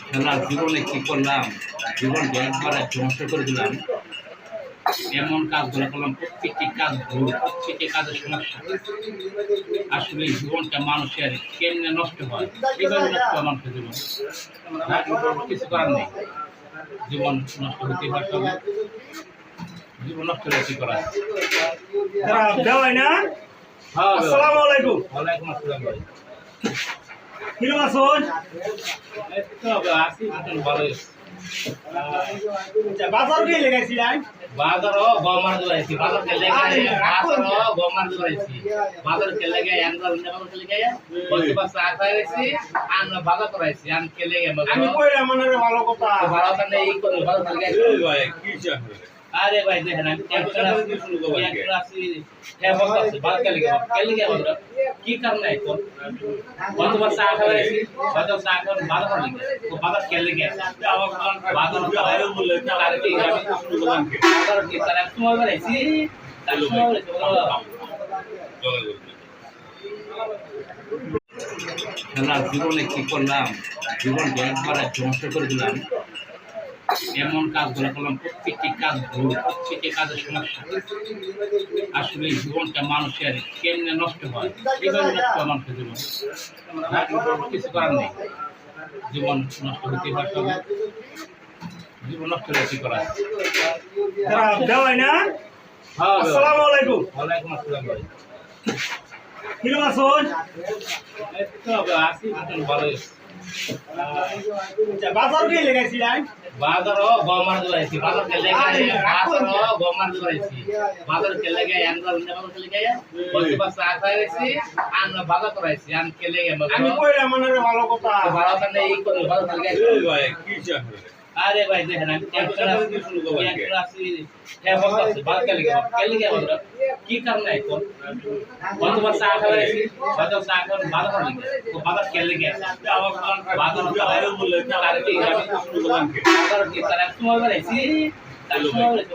খেলার জীবনে কি করলাম, জীবনকে একবার ধ্বংস করে দিলাম। এমন কাজগুলো করলাম, প্রত্যেকটি কাজ ভুল, প্রত্যেকটি কাজের সমস্যা। আসলে এই জীবনটা মানুষের কেমনে নষ্ট হয়, কিভাবে নষ্ট হয় মানুষের জীবন, কিছু করার নেই। জীবন নষ্ট হতে হয়, তবে জীবন নষ্ট হলে কি করা? আসসালামু আলাইকুম। ওয়ালাইকুম আসসালাম ভাই। কিরকম আছেন? আছি ভালোই। বাজার গিয়ে লেগেছিলেন? বাজারও গমার ধরেছি, বাজার কে লেগে বাজারও গমার ধরেছি, বাজার কে লেগে এন্ডাল বাজার কে লেগে বসে বসে আখাইছি, আন বাজার করাইছি, আন কে লেগে আমি কইলাম মনে ভালো কথা। ভালো কথা এই করে বাজার কে লেগে ভাই কি চাপ আরে ভাই দেখেন আমি ক্যাপ্টেন আছি হ্যাঁ বলতাছি বাজার কে লেগে আমরা কি কারণে এখন গতবার চা খাইছি, বাজার চা খাওয়ার বাজার করে লেগে তো বাজার কে লেগে বাজার বাইরে বললে তার কি আমি শুরু করলাম কি বাজার কি তার এক সময় বেরিয়েছি, তার সময় বেরিয়েছি খেলার জীবনে কি করলাম, জীবনকে একবার ধ্বংস করে দিলাম। এমন কাজগুলো করলাম, প্রত্যেকটি কাজ ভুল, প্রত্যেকটি কাজের সমস্যা। আসলে এই জীবনটা মানুষের কেমনে নষ্ট হয়, কিভাবে নষ্ট হয় মানুষের জীবন, কিছু করার নেই। জীবন নষ্ট হতে হয়, তবে জীবন নষ্ট হলে কি করা? দেওয়াই না? আসসালামু আলাইকুম। ওয়ালাইকুম আসসালাম ভাই। কিরকম আছেন? আছি ভালোই। বাজার গিয়ে লেগেছিলেন? বাজারও গমার ধরেছি, বাজার কে লেগে বাজারও গমার ধরেছি, বাজার কে লেগে এন্ডাল বাজার কে লেগে বসে বসে আখাইছি, আন বাজার করাইছি, আন কে লেগে আমি কইলাম মনে ভালো কথা। ভালো কথা এই করে বাজার কে লেগে ভাই কি চাপ আরে ভাই দেখেন আমি ক্যাপ্টেন আছি হ্যাঁ বলতাছি বাজার কে লেগে আমরা কি কারণে এখন গতবার চা খাইছি, বাজার চা খাওয়ার বাজার করে লেগে তো বাজার কে লেগে বাজার বাইরে বললে তার কি আমি শুরু করলাম কি বাজার কি তার এক সময় বেরিয়েছি, তার সময় বেরিয়েছি